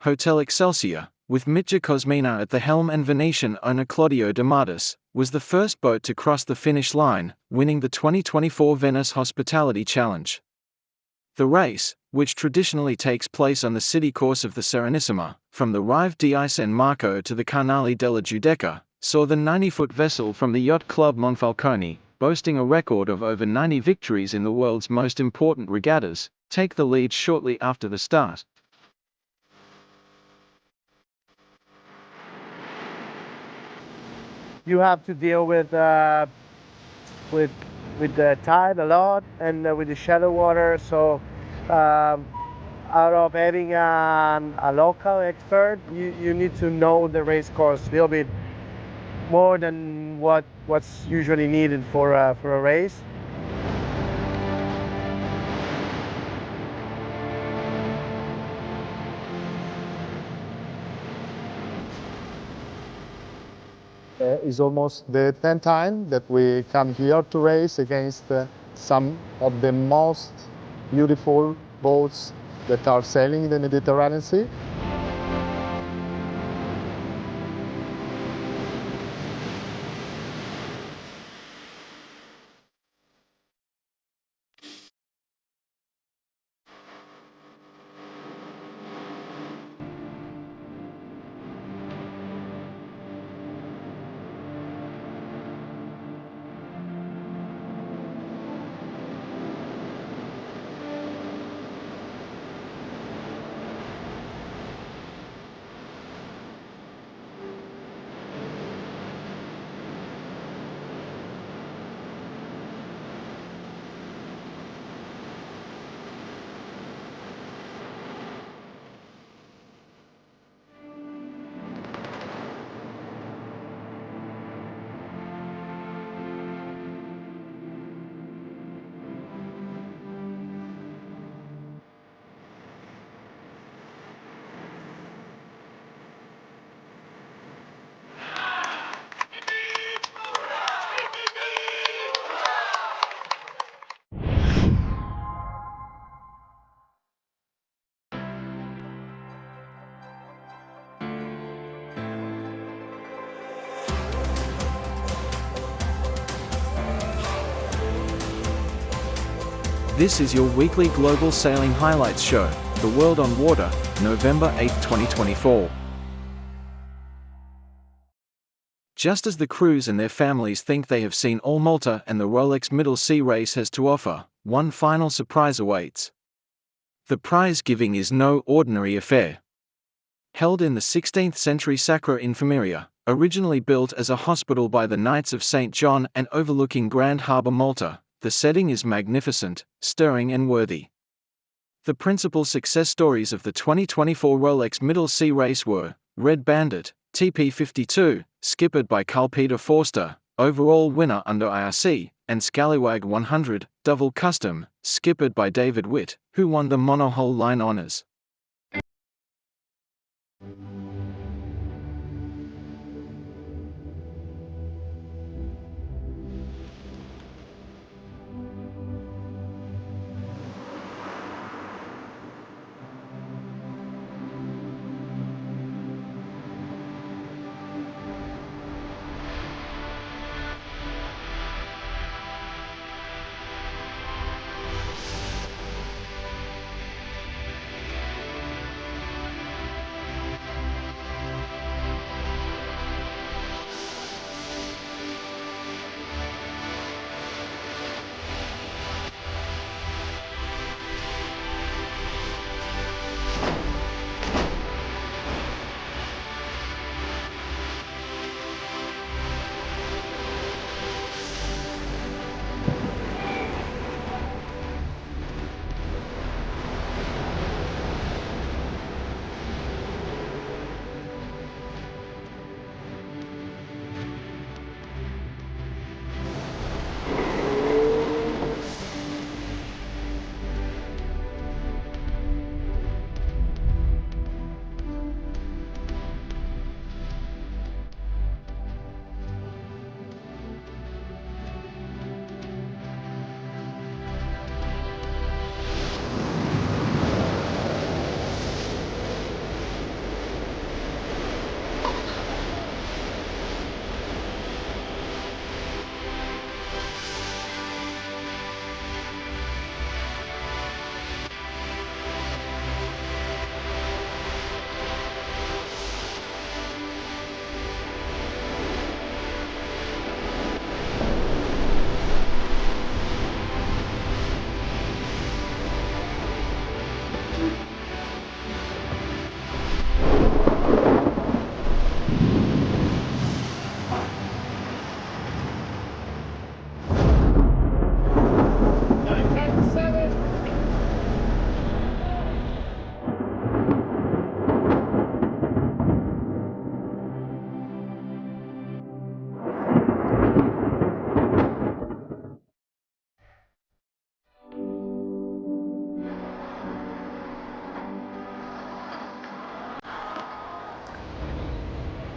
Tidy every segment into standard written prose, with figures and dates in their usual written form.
Hotel Excelsior, with Mitja Kosmina at the helm and Venetian owner Claudio Demartis, was the first boat to cross the finish line, winning the 2024 Venice Hospitality Challenge. The race, which traditionally takes place on the city course of the Serenissima, from the Rive di San Marco to the Canale della Giudecca, saw the 90-foot vessel from the Yacht Club Monfalcone, boasting a record of over 90 victories in the world's most important regattas, take the lead shortly after the start. You have to deal with the tide a lot and with the shallow water. So out of having a local expert, you need to know the race course a little bit more than what's usually needed for a race. It's almost the 10th time that we come here to race against some of the most beautiful boats that are sailing in the Mediterranean Sea. This is your weekly global sailing highlights show, The World on Water, November 8, 2024. Just as the crews and their families think they have seen all Malta and the Rolex Middle Sea Race has to offer, one final surprise awaits. The prize giving is no ordinary affair. Held in the 16th century Sacra Infermeria, originally built as a hospital by the Knights of St. John and overlooking Grand Harbour Malta, the setting is magnificent, stirring and worthy. The principal success stories of the 2024 Rolex Middle Sea Race were Red Bandit, TP52, skippered by Carl Peter Forster, overall winner under IRC, and Scallywag 100, Double Custom, skippered by David Witt, who won the monohull line honours.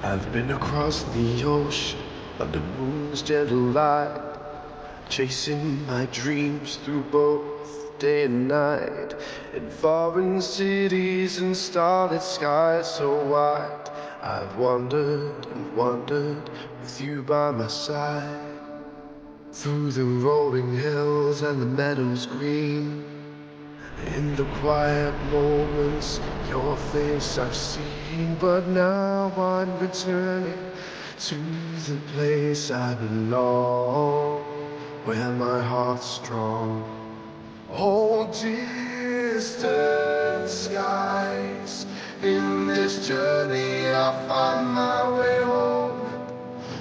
I've been across the ocean under moon's gentle light, chasing my dreams through both day and night, in foreign cities and starlit skies so wide. I've wandered and wandered with you by my side, through the rolling hills and the meadows green. In the quiet moments, your face I've seen, but now I'm returning to the place I belong, where my heart's strong. Oh, distant skies, in this journey I'll find my way home.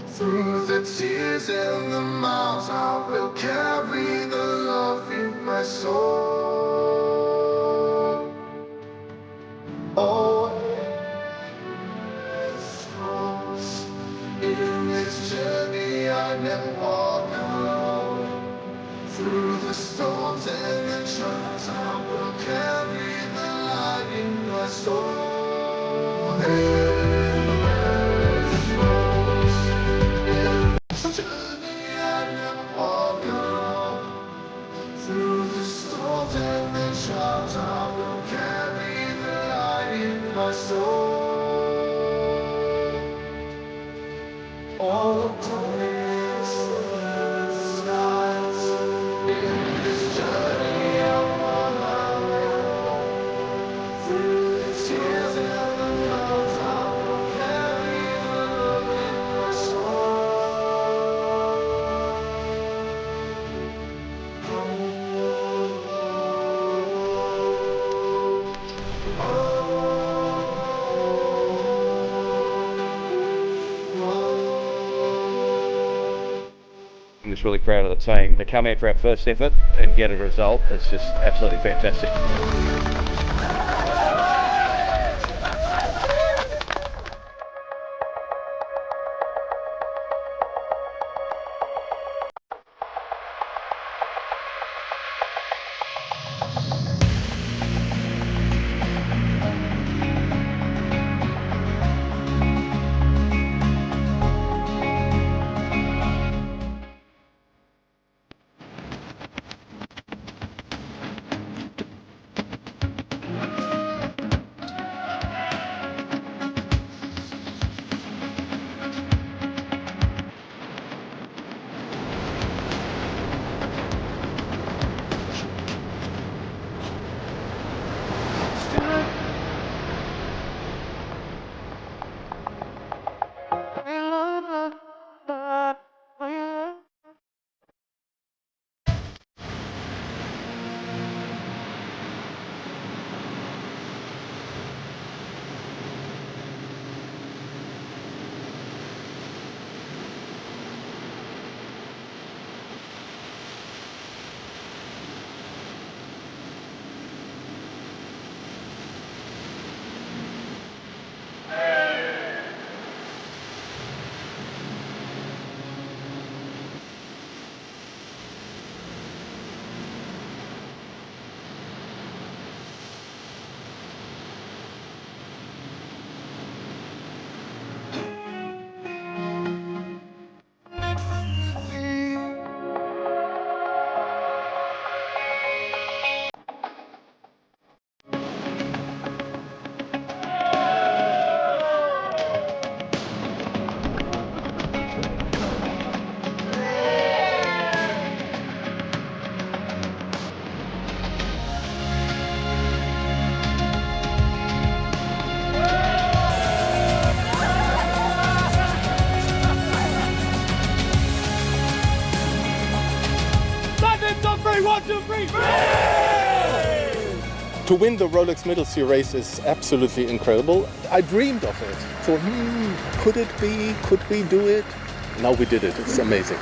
Through the tears and the miles, I will carry the love in my soul. Oh, in this journey I never walk alone. Through the storms and the trials, I will carry the light in my soul. Endless roads, in this journey I never walk alone. Through the storms and the trials, I will carry the light in my soul. All days, skies, in this journey I'll find my way home. Through the tears and the clouds, I will carry the love in my I'm just really proud of the team to come out for our first effort and get a result. It's just absolutely fantastic. To win the Rolex Middle Sea Race is absolutely incredible. I dreamed of it. So, could it be? Could we do it? Now we did it. It's amazing.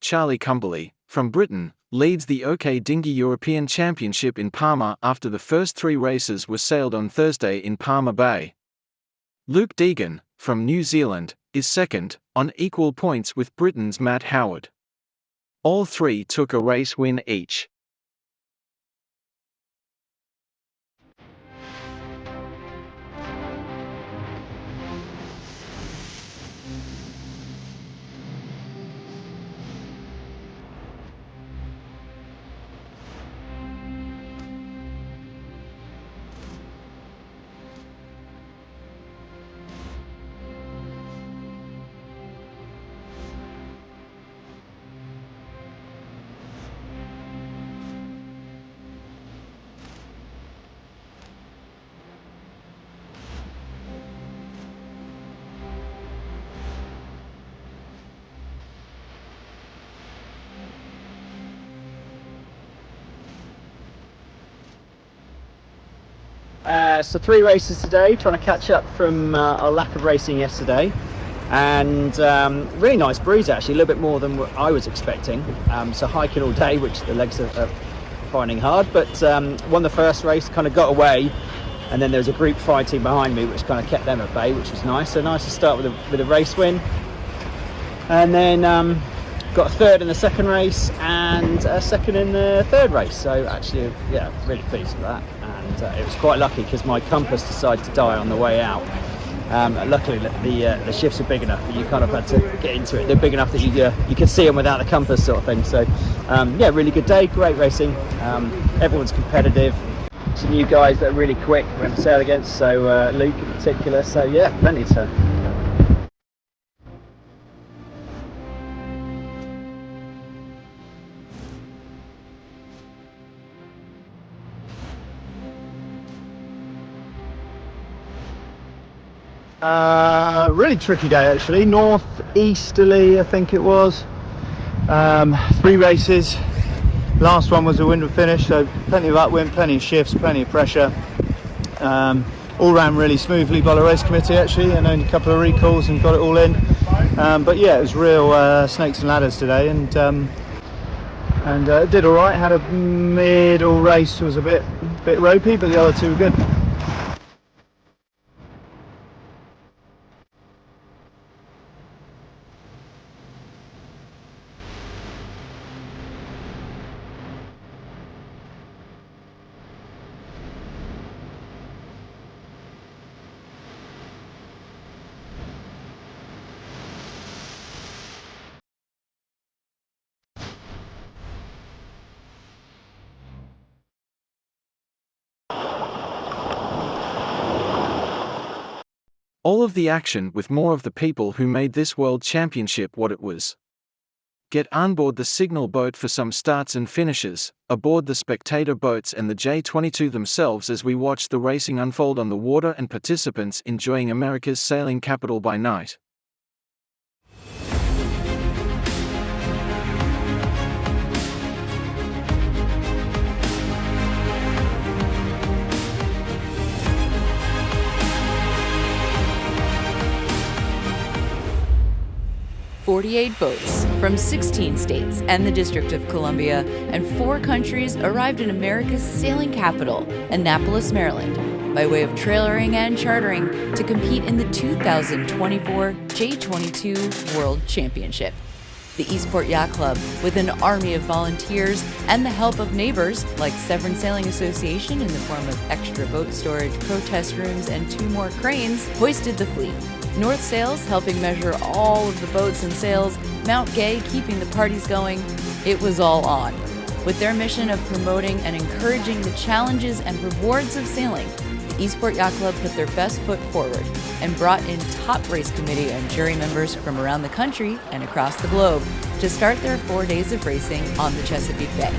Charlie Cumberley, from Britain, leads the OK Dinghy European Championship in Palma after the first 3 races were sailed on Thursday in Palma Bay. Luke Deegan, from New Zealand, is second, on equal points with Britain's Matt Howard. All three took a race win each. So 3 races today, trying to catch up from our lack of racing yesterday, and really nice breeze actually, a little bit more than what I was expecting. So hiking all day, which the legs are finding hard, but won the first race, kind of got away, and then there was a group fighting behind me which kind of kept them at bay, which was nice. So nice to start with a race win, and then got a third in the second race and a second in the third race. So actually, yeah, really pleased with that. And it was quite lucky because my compass decided to die on the way out. Luckily, the shifts are big enough that you kind of had to get into it. They're big enough that you could see them without the compass, sort of thing. So yeah, really good day, great racing. Everyone's competitive. Some new guys that are really quick we have to sail against. So Luke in particular. So yeah, plenty to. Really tricky day actually, northeasterly I think it was. 3 races, last one was a windward finish, so plenty of upwind, plenty of shifts, plenty of pressure. All ran really smoothly by the race committee actually, and only a couple of recalls and got it all in. But yeah, it was real snakes and ladders today, and did all right. Had a middle race was a bit ropey, but the other 2 were good. All of the action with more of the people who made this World Championship what it was. Get on board the signal boat for some starts and finishes, aboard the spectator boats and the J22 themselves as we watch the racing unfold on the water and participants enjoying America's sailing capital by night. "48 boats from 16 states and the District of Columbia and 4 countries arrived in America's sailing capital, Annapolis, Maryland, by way of trailering and chartering to compete in the 2024 J22 World Championship. The Eastport Yacht Club, with an army of volunteers and the help of neighbors like Severn Sailing Association in the form of extra boat storage, protest rooms, and 2 more cranes, hoisted the fleet. North Sails helping measure all of the boats and sails, Mount Gay keeping the parties going. It was all on. With their mission of promoting and encouraging the challenges and rewards of sailing, the Eastport Yacht Club put their best foot forward and brought in top race committee and jury members from around the country and across the globe to start their 4 days of racing on the Chesapeake Bay.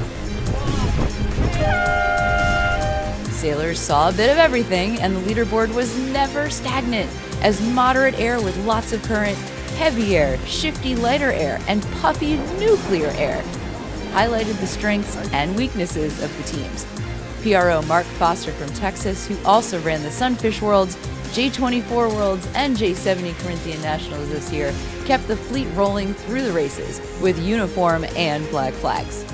Sailors saw a bit of everything, and the leaderboard was never stagnant, as moderate air with lots of current, heavy air, shifty lighter air, and puffy nuclear air highlighted the strengths and weaknesses of the teams. PRO Mark Foster from Texas, who also ran the Sunfish Worlds, J24 Worlds, and J70 Corinthian Nationals this year, kept the fleet rolling through the races with uniform and black flags.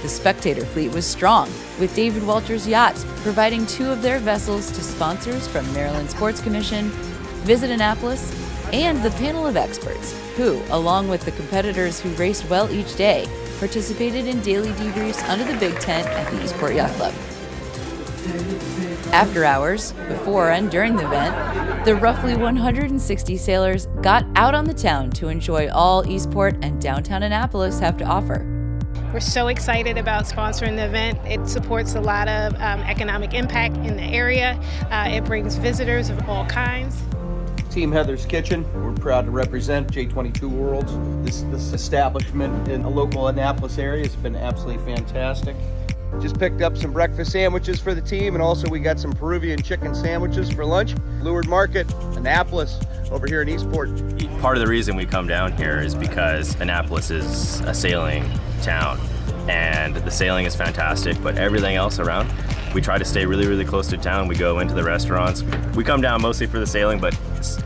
The spectator fleet was strong, with David Walter's Yachts providing 2 of their vessels to sponsors from Maryland Sports Commission, Visit Annapolis, and the panel of experts who, along with the competitors who raced well each day, participated in daily debriefs under the big tent at the Eastport Yacht Club. After hours, before and during the event, the roughly 160 sailors got out on the town to enjoy all Eastport and downtown Annapolis have to offer. We're so excited about sponsoring the event. It supports a lot of economic impact in the area. It brings visitors of all kinds. Team Heather's Kitchen, we're proud to represent J22 World. This establishment in a local Annapolis area has been absolutely fantastic. Just picked up some breakfast sandwiches for the team, and also we got some Peruvian chicken sandwiches for lunch. Leeward Market, Annapolis, over here in Eastport. Part of the reason we come down here is because Annapolis is a sailing town, and the sailing is fantastic, but everything else around, we try to stay really, really close to town. We go into the restaurants. We come down mostly for the sailing, but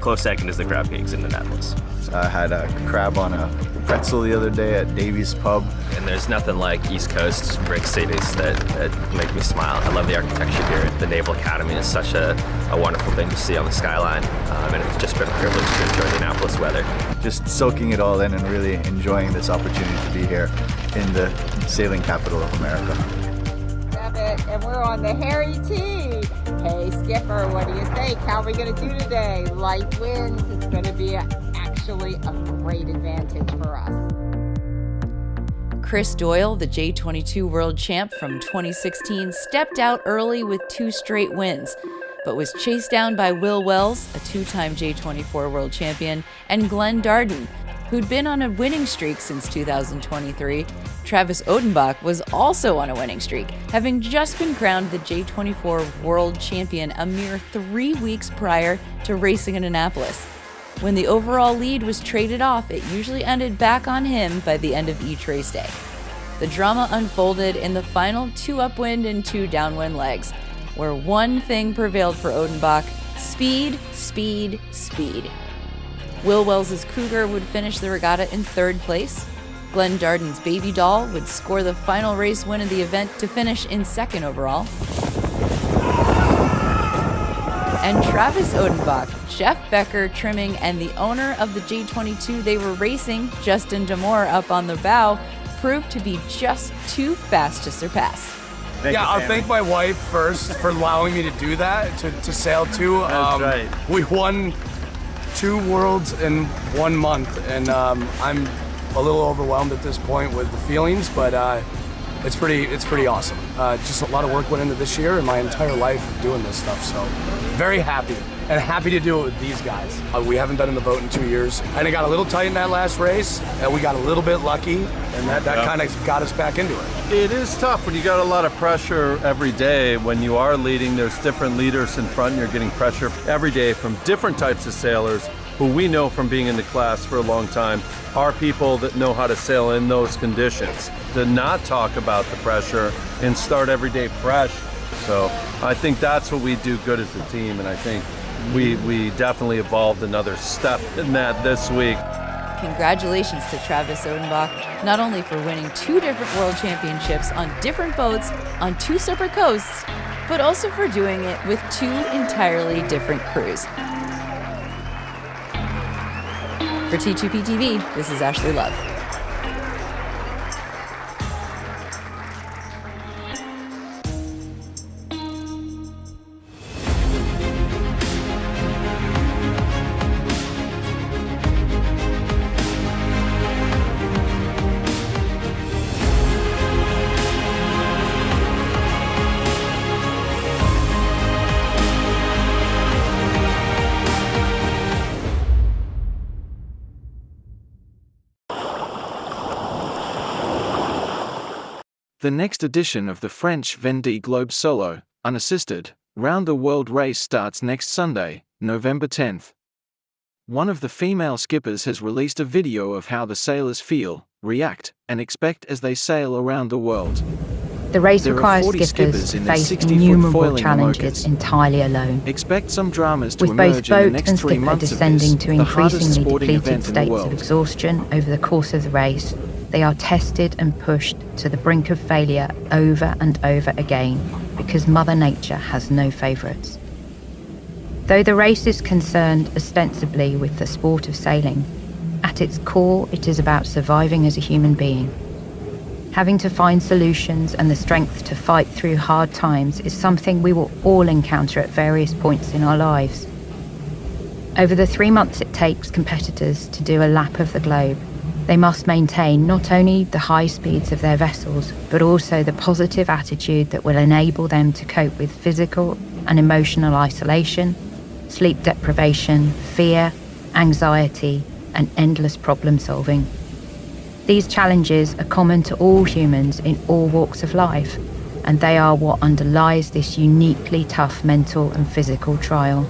close second is the crab cakes in Annapolis. I had a crab on a pretzel the other day at Davies Pub. And there's nothing like East Coast brick cities that make me smile. I love the architecture here. The Naval Academy is such a wonderful thing to see on the skyline, and it's just been a privilege to enjoy the Annapolis weather. Just soaking it all in and really enjoying this opportunity to be here in the sailing capital of America. Love it, and we're on the Harry T. Hey Skipper, what do you think? How are we going to do today? Light winds, it's going to be actually a great advantage for us. Chris Doyle, the J22 World Champ from 2016, stepped out early with 2 straight wins, but was chased down by Will Wells, a 2-time J24 World Champion, and Glenn Darden, who'd been on a winning streak since 2023. Travis Odenbach was also on a winning streak, having just been crowned the J24 World Champion a mere 3 weeks prior to racing in Annapolis. When the overall lead was traded off, it usually ended back on him by the end of each race day. The drama unfolded in the final 2 upwind and 2 downwind legs, where one thing prevailed for Odenbach: speed, speed, speed. Will Wells' Cougar would finish the regatta in 3rd place. Glenn Darden's Baby Doll would score the final race win of the event to finish in 2nd overall. And Travis Odenbach, Jeff Becker trimming, and the owner of the J22 they were racing, Justin Damore, up on the bow, proved to be just too fast to surpass. I'll thank my wife first for allowing me to do that, to sail 2. That's right. We won 2 worlds in 1 month, and I'm a little overwhelmed at this point with the feelings, but it's pretty awesome. Just a lot of work went into this year and my entire life of doing this stuff, so very happy, and happy to do it with these guys. We haven't been in the boat in 2 years, and it got a little tight in that last race, and we got a little bit lucky, and that kind of got us back into it. It is tough when you got a lot of pressure every day. When you are leading, there's different leaders in front, and you're getting pressure every day from different types of sailors who we know from being in the class for a long time are people that know how to sail in those conditions, to not talk about the pressure and start every day fresh. So I think that's what we do good as a team, and I think we definitely evolved another step in that this week. Congratulations to Travis Odenbach, not only for winning 2 different world championships on different boats on 2 separate coasts, but also for doing it with 2 entirely different crews. For T2P TV, this is Ashley Love. The next edition of the French Vende Globe solo, unassisted, round-the-world race starts next Sunday, November 10th. One of the female skippers has released a video of how the sailors feel, react, and expect as they sail around the world. The race requires skippers to face innumerable challenges entirely alone. Expect some dramas to with emerge both in the boat next and 3 skipper months descending of this, to the hardest increasingly sporting depleted event in the states world. of exhaustion over the course of the race. They are tested and pushed to the brink of failure over and over again because Mother Nature has no favourites. Though the race is concerned ostensibly with the sport of sailing, at its core it is about surviving as a human being. Having to find solutions and the strength to fight through hard times is something we will all encounter at various points in our lives. Over the 3 months it takes competitors to do a lap of the globe, they must maintain not only the high speeds of their vessels, but also the positive attitude that will enable them to cope with physical and emotional isolation, sleep deprivation, fear, anxiety, and endless problem solving. These challenges are common to all humans in all walks of life, and they are what underlies this uniquely tough mental and physical trial.